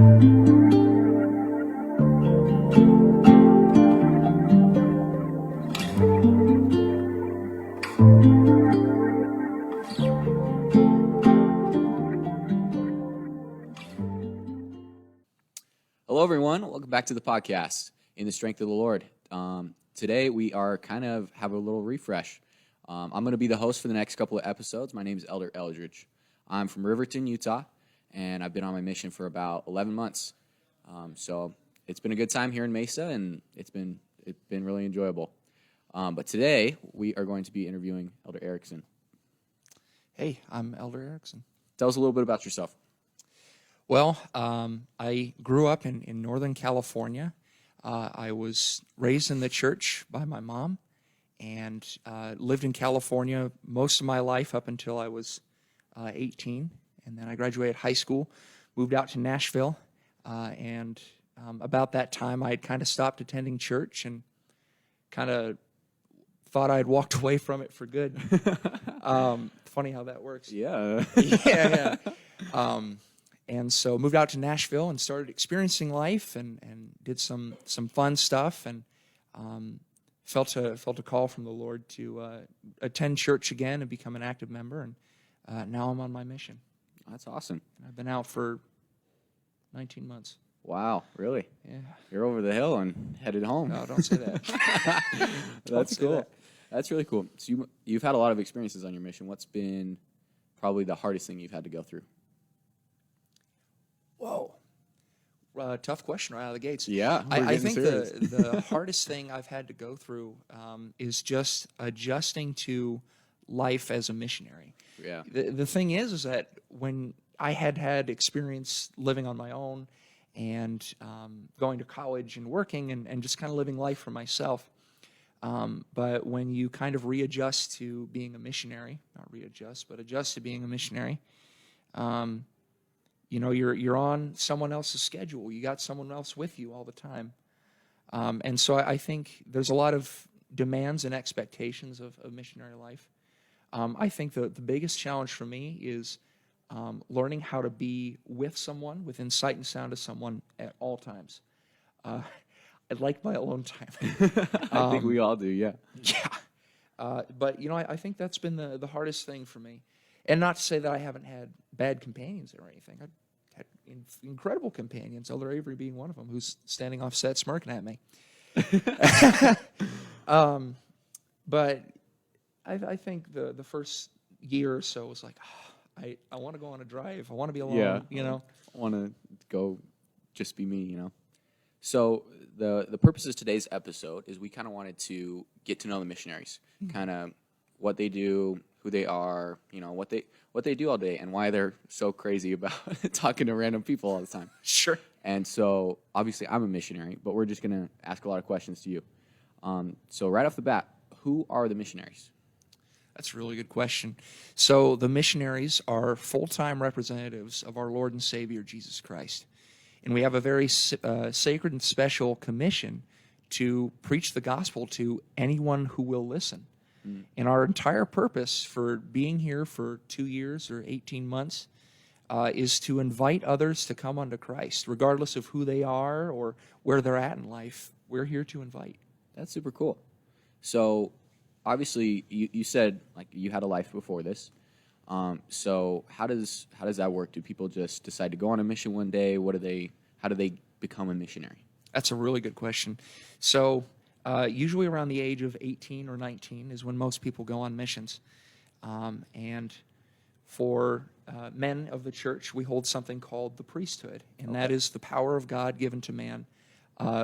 Hello, everyone. Welcome back to the podcast, In the Strength of the Lord. Today, we are have a little refresh. I'm going to be the host for the next couple of episodes. My name is Elder Eldridge. I'm from Riverton, Utah, and I've been on my mission for about 11 months. So it's been a good time here in Mesa, and it's been really enjoyable. But today, we are going to be interviewing Elder Erickson. Hey, I'm Elder Erickson. Tell us a little bit about yourself. Well, I grew up in Northern California. I was raised in the church by my mom and lived in California most of my life up until I was 18. And then I graduated high school, moved out to Nashville, and about that time I had kind of stopped attending church and kind of thought I had walked away from it for good. Funny how that works. Yeah. Yeah. And so moved out to Nashville and started experiencing life and did some fun stuff and felt a call from the Lord to attend church again and become an active member. And now I'm on my mission. That's awesome. I've been out for 19 months. Wow, really? Yeah. You're over the hill and headed home. No, don't say that. That's cool. That's really cool. So you've had a lot of experiences on your mission. What's been probably the hardest thing you've had to go through? Whoa. Tough question right out of the gates. Yeah. I think the hardest thing I've had to go through is just adjusting to life as a missionary. Yeah. The thing is that when I had experience living on my own and going to college and working and just kind of living life for myself, but when you kind of readjust to being a missionary, not readjust, but adjust to being a missionary, you're on someone else's schedule. You got someone else with you all the time. And so I think there's a lot of demands and expectations of missionary life. I think the biggest challenge for me is learning how to be with someone, within sight and sound of someone at all times. I like my alone time. I think we all do, yeah. Yeah. But, I think that's been the hardest thing for me. And not to say that I haven't had bad companions or anything. I've had incredible companions, Elder Avery being one of them, who's standing off set smirking at me. But I think the first year or so was like, I want to go on a drive. I want to be alone, I want to go just be me, So the purpose of today's episode is we kind of wanted to get to know the missionaries, kind of what they do, who they are, what they do all day, and why they're so crazy about talking to random people all the time. Sure. And so, obviously, I'm a missionary, but we're just going to ask a lot of questions to you. So right off the bat, who are the missionaries? That's a really good question. So the missionaries are full-time representatives of our Lord and Savior, Jesus Christ. And we have a very sacred and special commission to preach the gospel to anyone who will listen. And our entire purpose for being here for 2 years or 18 months is to invite others to come unto Christ, regardless of who they are or where they're at in life. We're here to invite. That's super cool. So, obviously, you said like you had a life before this. So how does that work? Do people just decide to go on a mission one day? How do they become a missionary? That's a really good question. So usually around the age of 18 or 19 is when most people go on missions. And for men of the church, we hold something called the priesthood, and that is the power of God given to man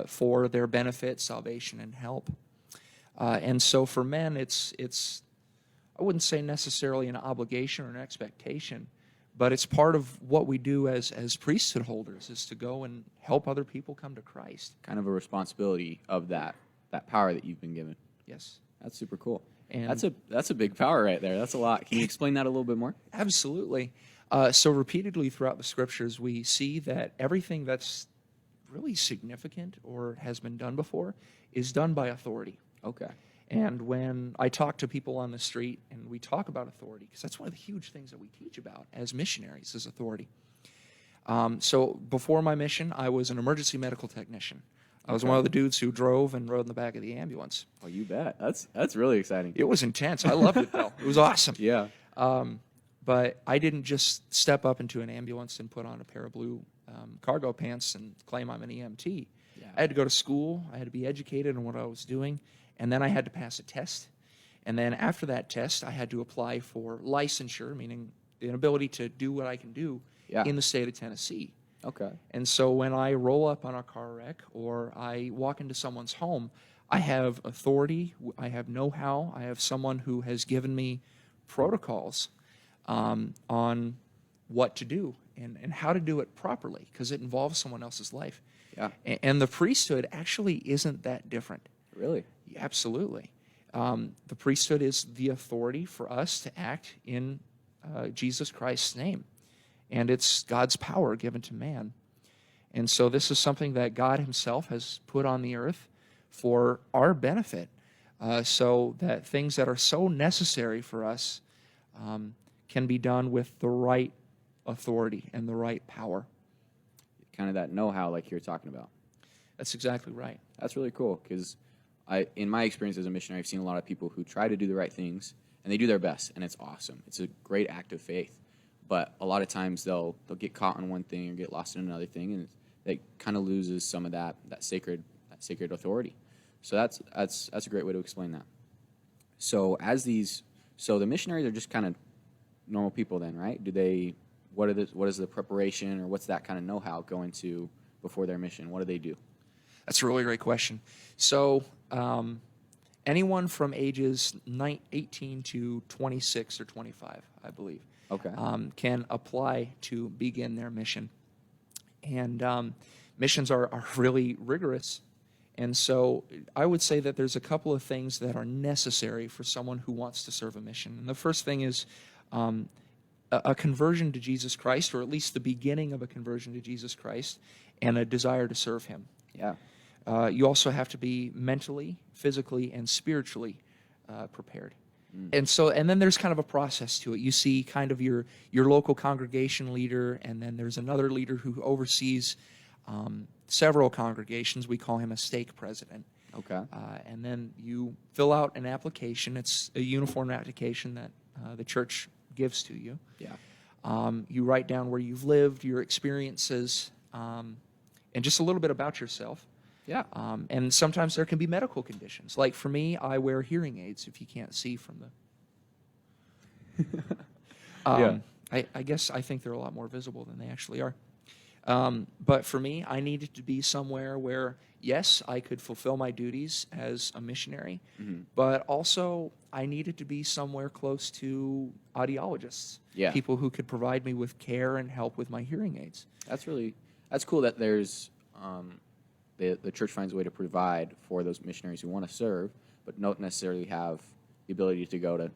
for their benefit, salvation, and help. And so for men, it's I wouldn't say necessarily an obligation or an expectation, but it's part of what we do as priesthood holders is to go and help other people come to Christ. Kind of a responsibility of that power that you've been given. Yes. That's super cool. And that's a big power right there. That's a lot. Can you explain that a little bit more? Absolutely. So repeatedly throughout the scriptures, we see that everything that's really significant or has been done before is done by authority. Okay. And when I talk to people on the street and we talk about authority, because that's one of the huge things that we teach about as missionaries is authority. So before my mission, I was an emergency medical technician. I was Okay. one of the dudes who drove and rode in the back of the ambulance. Oh, you bet. That's really exciting. It was intense. I loved it, though. It was awesome. Yeah. But I didn't just step up into an ambulance and put on a pair of blue cargo pants and claim I'm an EMT. Yeah. I had to go to school. I had to be educated on what I was doing. And then I had to pass a test. And then after that test, I had to apply for licensure, meaning the ability to do what I can do Yeah. in the state of Tennessee. Okay. And so when I roll up on a car wreck or I walk into someone's home, I have authority, I have know-how, I have someone who has given me protocols on what to do and how to do it properly, because it involves someone else's life. Yeah. And the priesthood actually isn't that different. Really? Absolutely. The priesthood is the authority for us to act in Jesus Christ's name. And it's God's power given to man. And so this is something that God himself has put on the earth for our benefit, so that things that are so necessary for us can be done with the right authority and the right power. Kind of that know-how like you're talking about. That's exactly right. That's really cool because in my experience as a missionary, I've seen a lot of people who try to do the right things and they do their best, and it's awesome. It's a great act of faith. But a lot of times they'll get caught on one thing or get lost in another thing, and it kind of loses some of that sacred authority. So that's a great way to explain that. So the missionaries are just kind of normal people then, right? What is the preparation, or what's that kind of know-how go into before their mission? What do they do? That's a really great question. So anyone from ages 18 to 26 or 25, I believe, Okay. can apply to begin their mission. And missions are really rigorous. And so I would say that there's a couple of things that are necessary for someone who wants to serve a mission. And the first thing is a conversion to Jesus Christ, or at least the beginning of a conversion to Jesus Christ, and a desire to serve him. Yeah. You also have to be mentally, physically, and spiritually prepared. And then there's kind of a process to it. You see kind of your local congregation leader, and then there's another leader who oversees several congregations. We call him a stake president. Okay. And then you fill out an application. It's a uniform application that the church gives to you. Yeah. You write down where you've lived, your experiences, and just a little bit about yourself. Yeah. And sometimes there can be medical conditions. Like for me, I wear hearing aids if you can't see from the... Yeah. I guess I think they're a lot more visible than they actually are. But for me, I needed to be somewhere where, yes, I could fulfill my duties as a missionary, but also I needed to be somewhere close to audiologists, Yeah. people who could provide me with care and help with my hearing aids. That's cool that there's the church finds a way to provide for those missionaries who want to serve, but don't necessarily have the ability to go to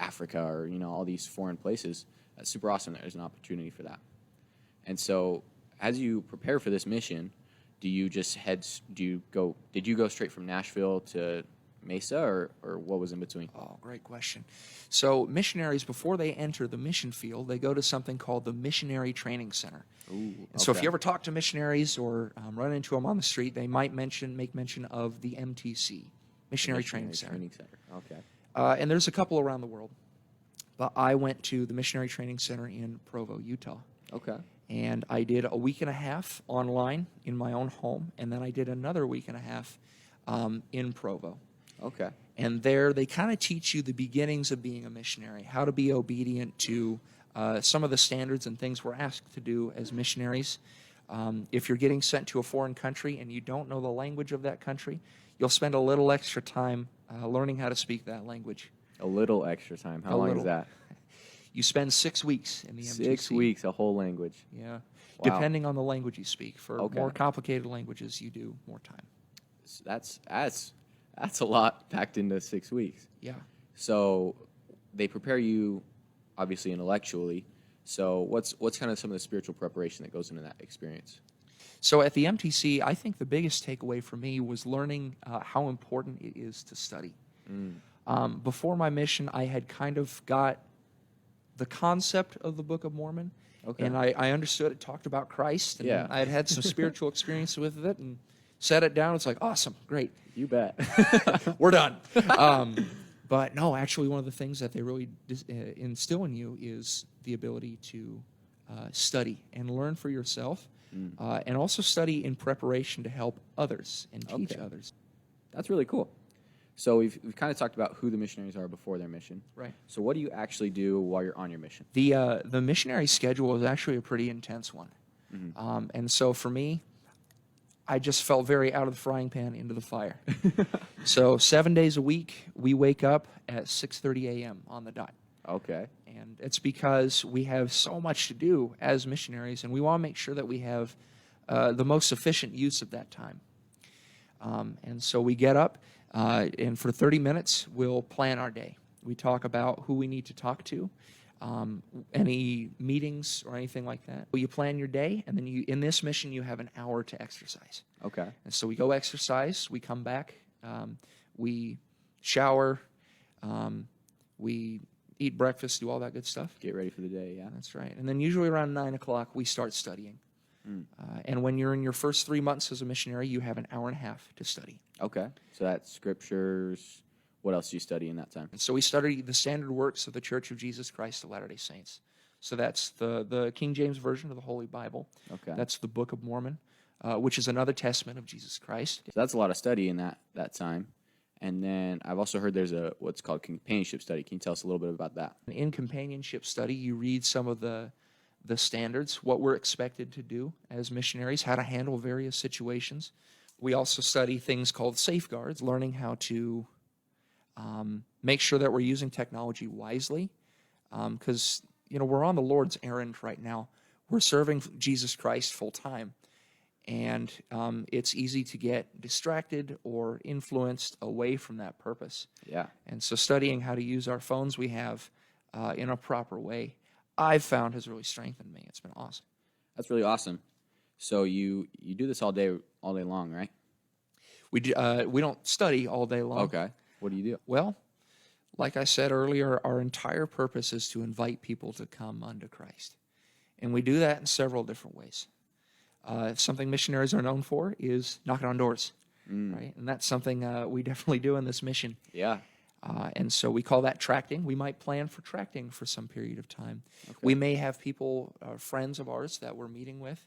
Africa or all these foreign places. That's super awesome. There's an opportunity for that. And so, as you prepare for this mission, did you go straight from Nashville to Mesa, or what was in between? Oh, great question. So missionaries, before they enter the mission field, they go to something called the Missionary Training Center. Ooh, And so if okay. you ever talk to missionaries or run into them on the street, they might make mention of the MTC, Missionary Training Center. Okay. And there's a couple around the world. But I went to the Missionary Training Center in Provo, Utah. Okay. And I did a week and a half online in my own home, and then I did another week and a half in Provo. Okay. And there they kind of teach you the beginnings of being a missionary, how to be obedient to some of the standards and things we're asked to do as missionaries. If you're getting sent to a foreign country and you don't know the language of that country, you'll spend a little extra time learning how to speak that language. A little extra time. How long is that? You spend 6 weeks in the MTC. 6 weeks, a whole language. Yeah. Wow. Depending on the language you speak. For Okay. more complicated languages, you do more time. That's a lot packed into 6 weeks. Yeah. So they prepare you, obviously intellectually. So what's kind of some of the spiritual preparation that goes into that experience? So at the MTC, I think the biggest takeaway for me was learning how important it is to study. Before my mission, I had kind of got the concept of the Book of Mormon, Okay. And I understood it, talked about Christ, and Yeah. I had had some spiritual experience with it, and set it down. It's like, awesome, great. You bet. We're done. But no, actually, one of the things that they really instill in you is the ability to study and learn for yourself, and also study in preparation to help others and teach Okay. others. That's really cool. So we've kind of talked about who the missionaries are before their mission. Right. So what do you actually do while you're on your mission? The missionary schedule is actually a pretty intense one. And so for me, I just fell very out of the frying pan into the fire. So 7 days a week, we wake up at 6:30 a.m. on the dot. Okay. And it's because we have so much to do as missionaries, and we want to make sure that we have the most efficient use of that time. And so we get up, and for 30 minutes, we'll plan our day. We talk about who we need to talk to, any meetings or anything like that. Well, you plan your day, and then in this mission, you have an hour to exercise. Okay. And so we go exercise, we come back, we shower, we eat breakfast, do all that good stuff. Get ready for the day, yeah. That's right. And then usually around 9 o'clock, we start studying. And when you're in your first 3 months as a missionary, you have an hour and a half to study. Okay. So that's scriptures. What else do you study in that time? And so we study the standard works of the Church of Jesus Christ of Latter-day Saints. So that's the King James Version of the Holy Bible. Okay. That's the Book of Mormon, which is another testament of Jesus Christ. So that's a lot of study in that time. And then I've also heard there's what's called companionship study. Can you tell us a little bit about that? In companionship study, you read some of the standards, what we're expected to do as missionaries, how to handle various situations. We also study things called safeguards, learning how to make sure that we're using technology wisely, because we're on the Lord's errand right now. We're serving Jesus Christ full time, and it's easy to get distracted or influenced away from that purpose. Yeah. And so studying how to use our phones we have in a proper way, I've found has really strengthened me. It's been awesome. That's really awesome. So you do this all day long, right? We don't study all day long. Okay. What do you do? Well, like I said earlier, our entire purpose is to invite people to come unto Christ. And we do that in several different ways. Something missionaries are known for is knocking on doors, right? And that's something we definitely do in this mission. Yeah. And so we call that tracting. We might plan for tracting for some period of time. Okay. We may have people, friends of ours that we're meeting with,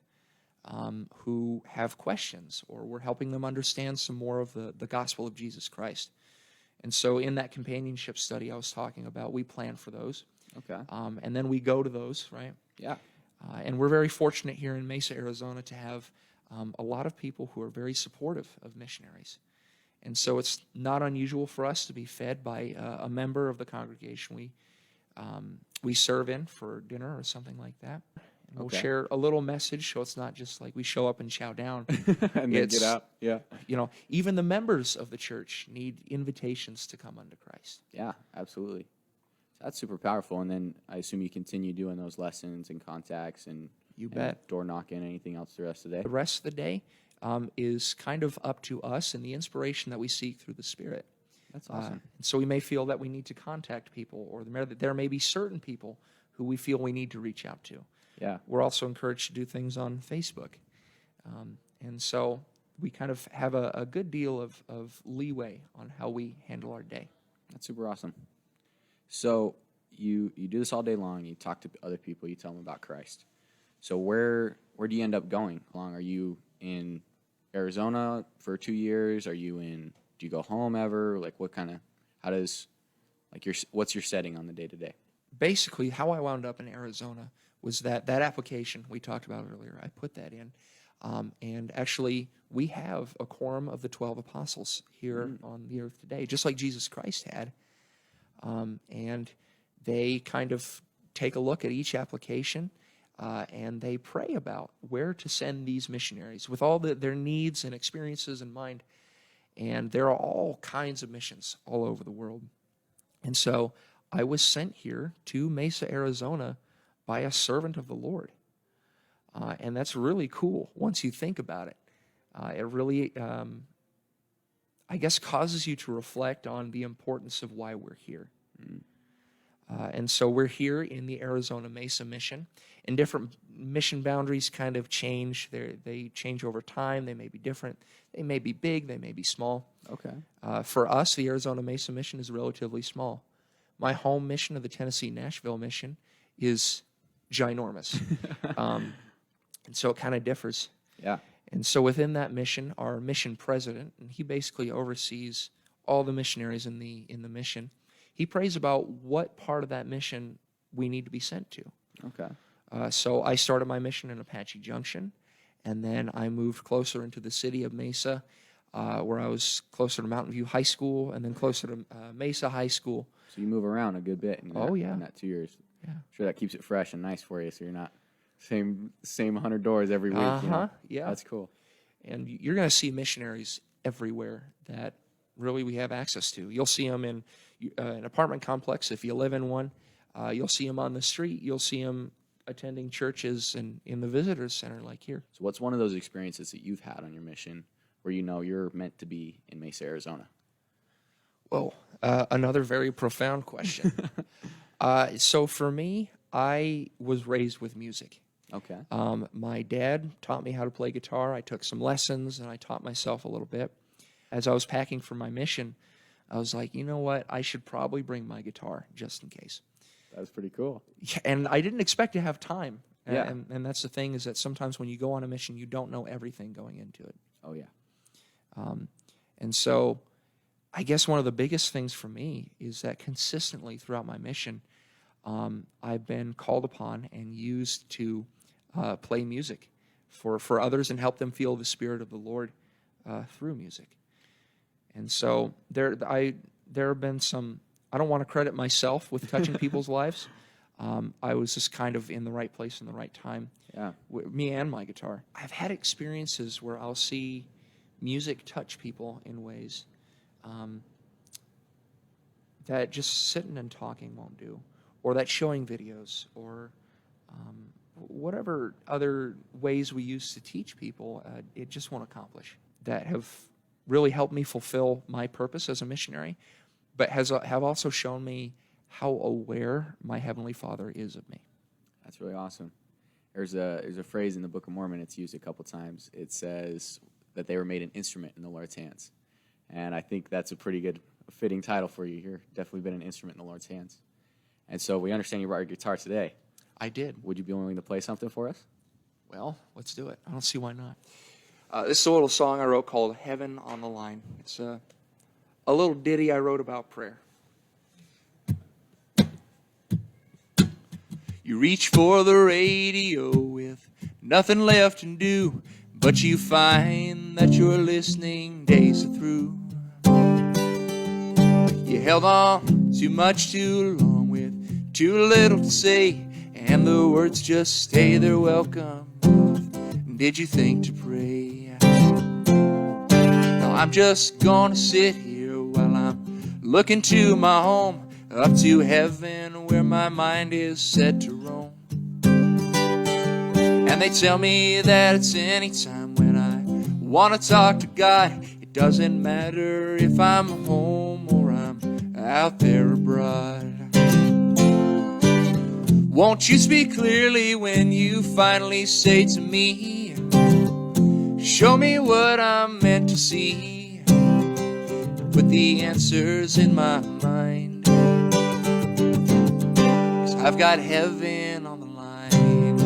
who have questions, or we're helping them understand some more of the gospel of Jesus Christ. And so in that companionship study I was talking about, we plan for those. Okay. And then we go to those, right? Yeah. And we're very fortunate here in Mesa, Arizona, to have a lot of people who are very supportive of missionaries. And so it's not unusual for us to be fed by a member of the congregation we serve in for dinner or something like that. And we'll share a little message, so it's not just like we show up and chow down. And then get out. Yeah. Even the members of the church need invitations to come unto Christ. Yeah, absolutely. That's super powerful. And then I assume you continue doing those lessons and contacts and You bet. Door knocking, anything else the rest of the day? The rest of the day is kind of up to us and the inspiration that we seek through the Spirit. That's awesome. So we may feel that we need to contact people, or there may be certain people who we feel we need to reach out to. Yeah. We're also encouraged to do things on Facebook. And so we kind of have a good deal of leeway on how we handle our day. That's super awesome. So you do this all day long. You talk to other people. You tell them about Christ. So where do you end up going along? Are you in Arizona for 2 years? Do you go home ever? Like what's your setting on the day to day? Basically, how I wound up in Arizona was that application we talked about earlier. I put that in. And actually, we have a quorum of the 12 apostles here on the earth today, just like Jesus Christ had. And they kind of take a look at each application, and they pray about where to send these missionaries with all their needs and experiences in mind. And there are all kinds of missions all over the world. And so I was sent here to Mesa, Arizona by a servant of the Lord. And that's really cool once you think about it. It really, I guess, causes you to reflect on the importance of why we're here. And so we're here in the Arizona Mesa mission, and different mission boundaries kind of change. They change over time. They may be different. They may be big. They may be small. Okay. For us, the Arizona Mesa mission is relatively small. My home mission of the Tennessee Nashville mission is ginormous. And so it kind of differs. Yeah. And so within that mission, our mission president, and he basically oversees all the missionaries in the mission. He prays about what part of that mission we need to be sent to. Okay. So I started my mission in Apache Junction, and then I moved closer into the city of Mesa, where I was closer to Mountain View High School, and then closer to Mesa High School. So you move around a good bit in that, yeah. in that 2 years. Yeah. I'm sure that keeps it fresh and nice for you, so you're not same 100 doors every week. You know? Yeah. That's cool. And you're going to see missionaries everywhere that really we have access to. You'll see them in an apartment complex if you live in one. You'll see them on the street. You'll see them attending churches and in the visitors center like here. So what's one of those experiences that you've had on your mission where you know you're meant to be in Mesa, Arizona? Well, another very profound question. So for me, I was raised with music. Okay. My dad taught me how to play guitar. I took some lessons, and I taught myself a little bit. As I was packing for my mission, I was like, you know what? I should probably bring my guitar just in case. That's pretty cool. Yeah, and I didn't expect to have time. Yeah. And that's the thing, is that sometimes when you go on a mission, you don't know everything going into it. Oh, yeah. And so I guess one of the biggest things for me is that consistently throughout my mission, I've been called upon and used to play music for others and help them feel the Spirit of the Lord through music. And so there have been some, I don't want to credit myself with touching people's lives. I was just kind of in the right place in the right time. Yeah. Me and my guitar. I've had experiences where I'll see music touch people in ways that just sitting and talking won't do, or that showing videos, or whatever other ways we use to teach people, it just won't accomplish. That have really helped me fulfill my purpose as a missionary, but have also shown me how aware my Heavenly Father is of me. That's really awesome. There's a phrase in the Book of Mormon, it's used a couple times. It says that they were made an instrument in the Lord's hands. And I think that's a pretty good, fitting title for you. You've definitely been an instrument in the Lord's hands. And so we understand you brought your guitar today. I did. Would you be willing to play something for us? Well, let's do it. I don't see why not. This is a little song I wrote called Heaven on the Line. It's a little ditty I wrote about prayer. You reach for the radio with nothing left to do, but you find that your listening days are through. You held on too much too long with too little to say, and the words just stay there welcome. Did you think to pray? Now I'm just gonna sit here while I'm looking to my home, up to heaven where my mind is set to roam. And they tell me that it's any time when I want to talk to God. It doesn't matter if I'm home or I'm out there abroad. Won't you speak clearly when you finally say to me, show me what I'm meant to see, put the answers in my mind, 'cause I've got heaven on the line.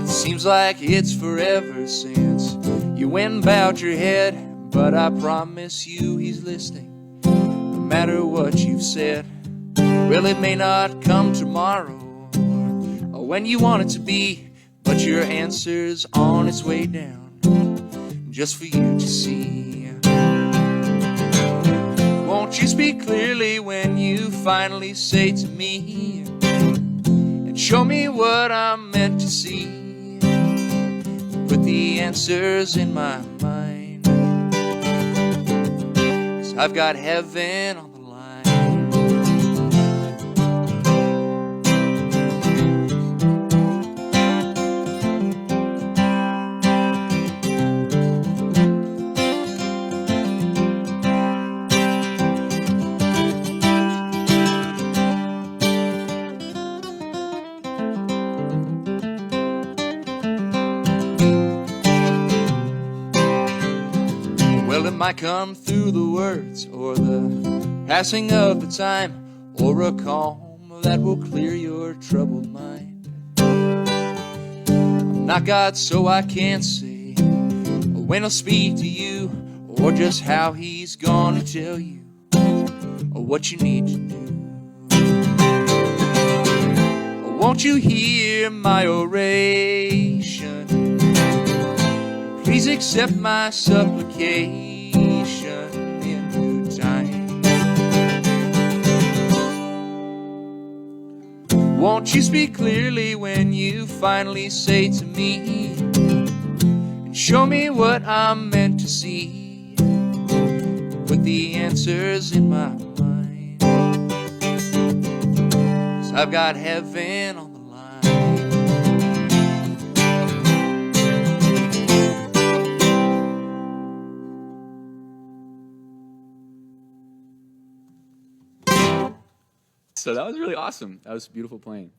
It seems like it's forever since you went and bowed your head, but I promise you he's listening, no matter what you've said. Well, it may not come tomorrow or when you want it to be, but your answer's on its way down just for you to see. Won't you speak clearly when you finally say to me, and show me what I'm meant to see, put the answers in my mind, 'cause I've got heaven on the line. might come through the words or the passing of the time, or a calm that will clear your troubled mind. I'm not God, so I can't say when He'll speak to you, or just how He's gonna tell you or what you need to do. Won't you hear my oration? Please accept my supplication in due time. Won't you speak clearly when you finally say to me, and show me what I'm meant to see, with the answers in my mind. 'Cause I've got heaven on the line. So that was really awesome. That was beautiful playing.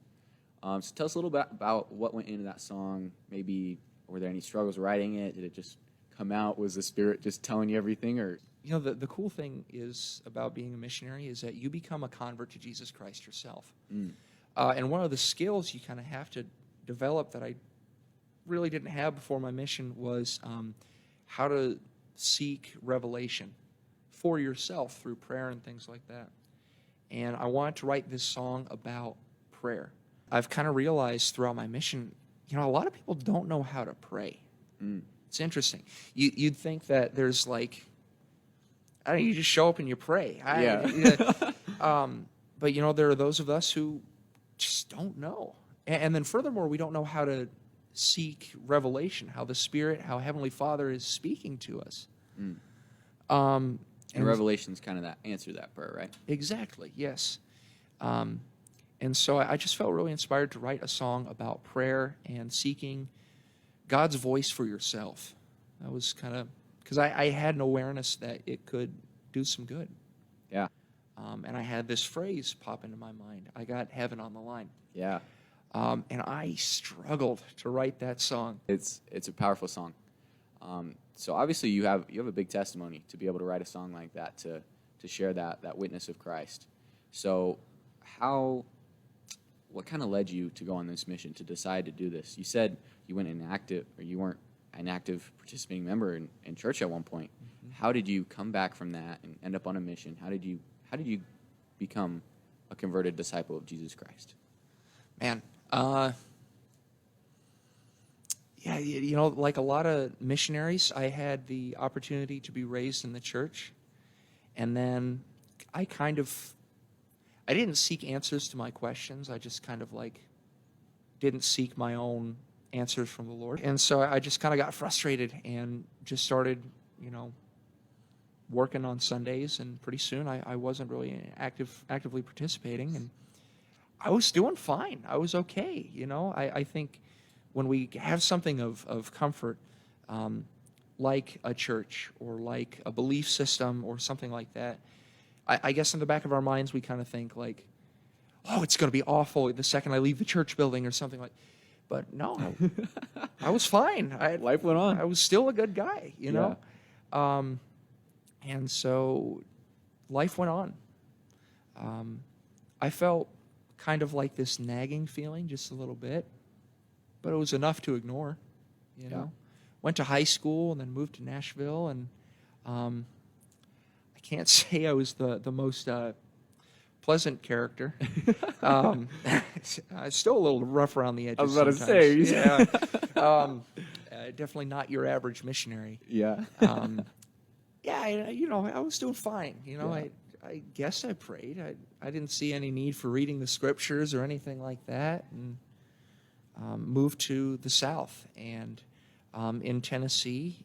So tell us a little bit about what went into that song. Maybe were there any struggles writing it? Did it just come out? Was the Spirit just telling you everything? Or You know, the cool thing is about being a missionary is that you become a convert to Jesus Christ yourself. And one of the skills you kind of have to develop that I really didn't have before my mission was how to seek revelation for yourself through prayer and things like that. And I wanted to write this song about prayer. I've kind of realized throughout my mission, you know, a lot of people don't know how to pray. It's interesting. You'd think that there's like, I don't know, you just show up and you pray. But, you know, there are those of us who just don't know. And then furthermore, we don't know how to seek revelation, how the Spirit, how Heavenly Father is speaking to us. and Revelation's kind of that answer to that prayer, right? Exactly, yes. And so I just felt really inspired to write a song about prayer and seeking God's voice for yourself. That was kind of, because I had an awareness that it could do some good. Yeah. And I had this phrase pop into my mind. I got heaven on the line. Yeah. And I struggled to write that song. It's a powerful song. So obviously you have a big testimony to be able to write a song like that, to share that witness of Christ. So what kind of led you to go on this mission, to decide to do this? You said you weren't an active participating member in church at one point. Mm-hmm. How did you come back from that and end up on a mission? How did you become a converted disciple of Jesus Christ? Man, yeah, you know, like a lot of missionaries, I had the opportunity to be raised in the church, and then I didn't seek answers to my questions. I just kind of didn't seek my own answers from the Lord. And so I just kind of got frustrated and just started, working on Sundays, and pretty soon I wasn't really actively participating, and I was doing fine. I was okay, I think when we have something of comfort, like a church or like a belief system or something like that, I guess in the back of our minds we kind of think oh, it's going to be awful the second I leave the church building or something like. But no, I was fine. Life went on. I was still a good guy, Yeah. And so life went on. I felt kind of like this nagging feeling just a little bit, but it was enough to ignore, Yeah. Went to high school and then moved to Nashville, and I can't say I was the most pleasant character. Still a little rough around the edges. I was about sometimes. to say. Yeah. Definitely not your average missionary. Yeah. Yeah, I was doing fine. Yeah. I guess I prayed. I didn't see any need for reading the scriptures or anything like that, and moved to the South. And in Tennessee,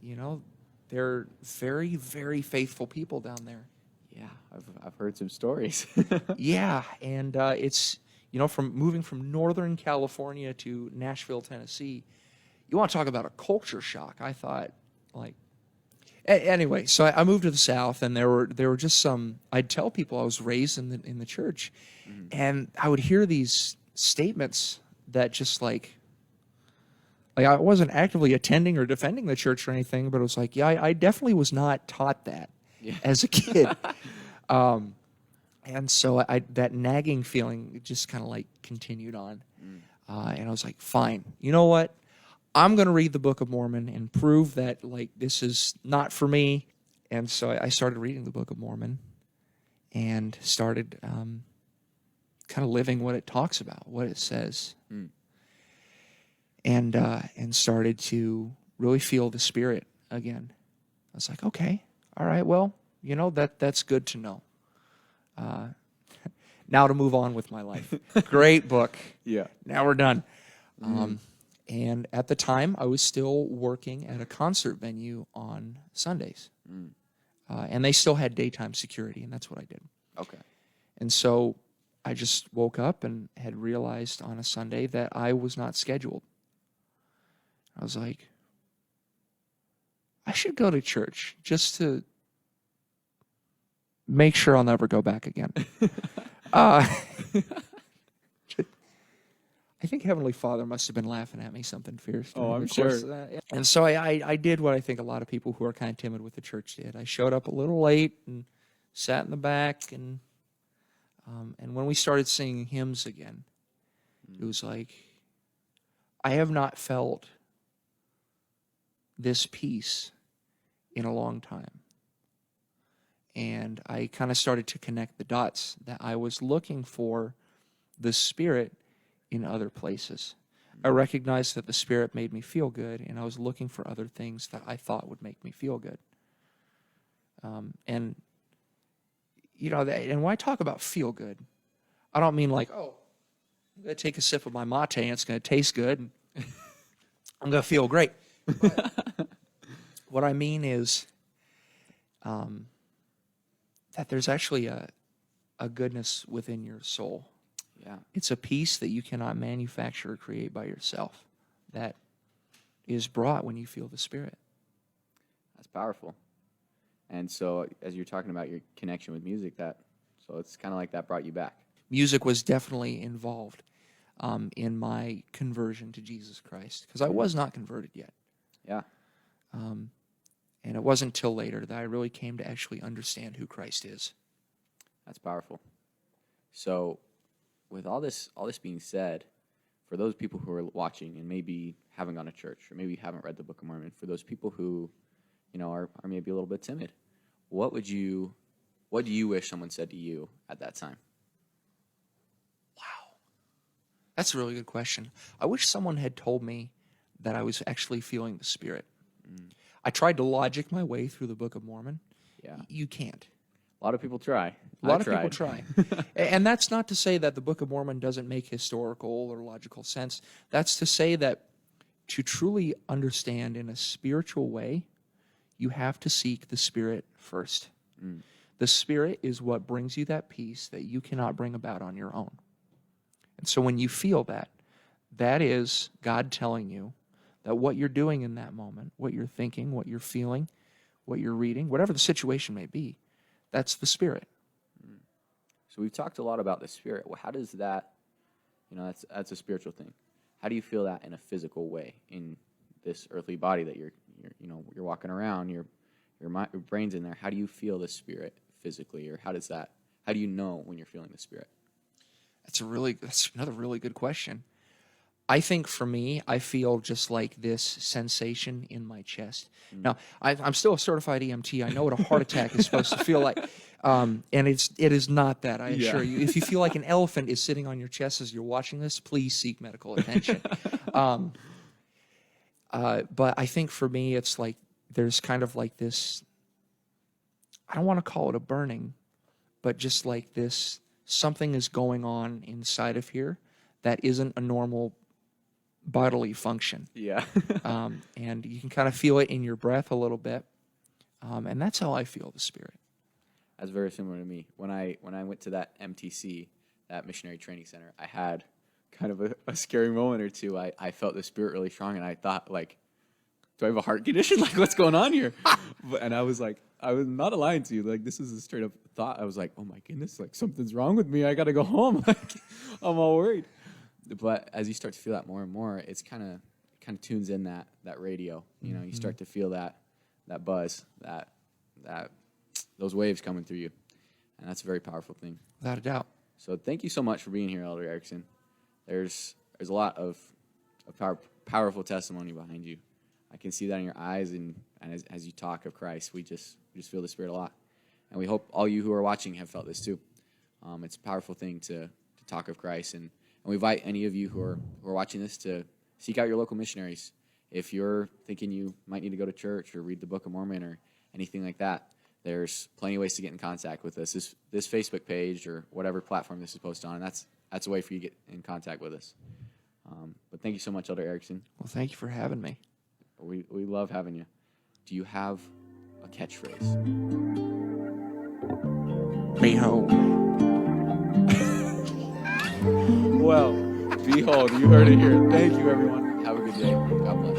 they're very, very faithful people down there. Yeah, I've heard some stories. Yeah, and it's, from moving from Northern California to Nashville, Tennessee, you want to talk about a culture shock. I thought, anyway, so I moved to the South, and there were just some. I'd tell people I was raised in the church, mm-hmm. and I would hear these statements that just Like, I wasn't actively attending or defending the church or anything, but it was like, yeah, I definitely was not taught that as a kid. And so that nagging feeling just kind of like continued on. And I was like, fine, you know what? I'm going to read the Book of Mormon and prove that, like, this is not for me. And so I started reading the Book of Mormon and started kind of living what it talks about, what it says. And started to really feel the Spirit again. I was like, okay, all right, well, you know, that's good to know. Now to move on with my life. Great book. Yeah. Now we're done. And at the time, I was still working at a concert venue on Sundays. And they still had daytime security, and that's what I did. Okay. And so I just woke up and had realized on a Sunday that I was not scheduled. I was like, I should go to church just to make sure I'll never go back again. I think Heavenly Father must have been laughing at me something fierce. Oh, I'm the course sure. of that. And so I did what I think a lot of people who are kind of timid with the church did. I showed up a little late and sat in the back, and when we started singing hymns again, it was like, I have not felt this peace in a long time. And I kind of started to connect the dots that I was looking for the Spirit in other places. I recognized that the Spirit made me feel good, and I was looking for other things that I thought would make me feel good. And, you know, and when I talk about feel good, I don't mean like, oh, I'm going to take a sip of my mate and it's going to taste good, and I'm going to feel great. But what I mean is that there's actually a goodness within your soul. Yeah. It's a peace that you cannot manufacture or create by yourself that is brought when you feel the Spirit. That's powerful. And so as you're talking about your connection with music, so it's kind of like that brought you back. Music was definitely involved in my conversion to Jesus Christ, because I was not converted yet. Yeah. And it wasn't until later that I really came to actually understand who Christ is. That's powerful. So with all this being said, for those people who are watching and maybe haven't gone to church or maybe haven't read the Book of Mormon, for those people who, you know, are maybe a little bit timid, what do you wish someone said to you at that time? Wow. That's a really good question. I wish someone had told me that I was actually feeling the Spirit. I tried to logic my way through the Book of Mormon. Yeah. You can't. A lot of people try. A lot of people try. And that's not to say that the Book of Mormon doesn't make historical or logical sense. That's to say that to truly understand in a spiritual way, you have to seek the Spirit first. The Spirit is what brings you that peace that you cannot bring about on your own. And so when you feel that, that is God telling you that what you're doing in that moment, what you're thinking, what you're feeling, what you're reading, whatever the situation may be, that's the Spirit. So we've talked a lot about the Spirit. Well, how does that, you know, that's a spiritual thing. How do you feel that in a physical way in this earthly body that you're you're walking around, your brain's in there? How do you feel the Spirit physically, or how do you know when you're feeling the Spirit? That's another really good question. I think for me, I feel just like this sensation in my chest. Now, I'm still a certified EMT. I know what a heart attack is supposed to feel like. And it is not that, I assure you. If you feel like an elephant is sitting on your chest as you're watching this, please seek medical attention. But I think for me, it's like there's kind of like this, I don't want to call it a burning, but just like this, something is going on inside of here that isn't a normal bodily function. Yeah. And you can kind of feel it in your breath a little bit. And that's how I feel the Spirit. That's very similar to me. When I went to that MTC, that Missionary Training Center, I had kind of a scary moment or two. I felt the Spirit really strong, and I thought, like, do I have a heart condition? Like, what's going on here? And I was like, I was not lying to you. Like, this is a straight up thought. I was like, oh my goodness, like something's wrong with me. I got to go home. Like, I'm all worried. But as you start to feel that more and more, it's kind kind of tunes in that radio. You know, you start to feel that buzz, that those waves coming through you, and that's a very powerful thing. Without a doubt. So thank you so much for being here, Elder Erickson. There's a lot of powerful testimony behind you. I can see that in your eyes, and as you talk of Christ, we just feel the Spirit a lot. And we hope all you who are watching have felt this too. It's a powerful thing to talk of Christ, and we invite any of you who are watching this to seek out your local missionaries. If you're thinking you might need to go to church or read the Book of Mormon or anything like that, there's plenty of ways to get in contact with us. This Facebook page or whatever platform this is posted on, and that's a way for you to get in contact with us. But thank you so much, Elder Erickson. Well, thank you for having me. We love having you. Do you have a catchphrase? Behold. Well, behold, you heard it here. Thank you, everyone. Have a good day. God bless.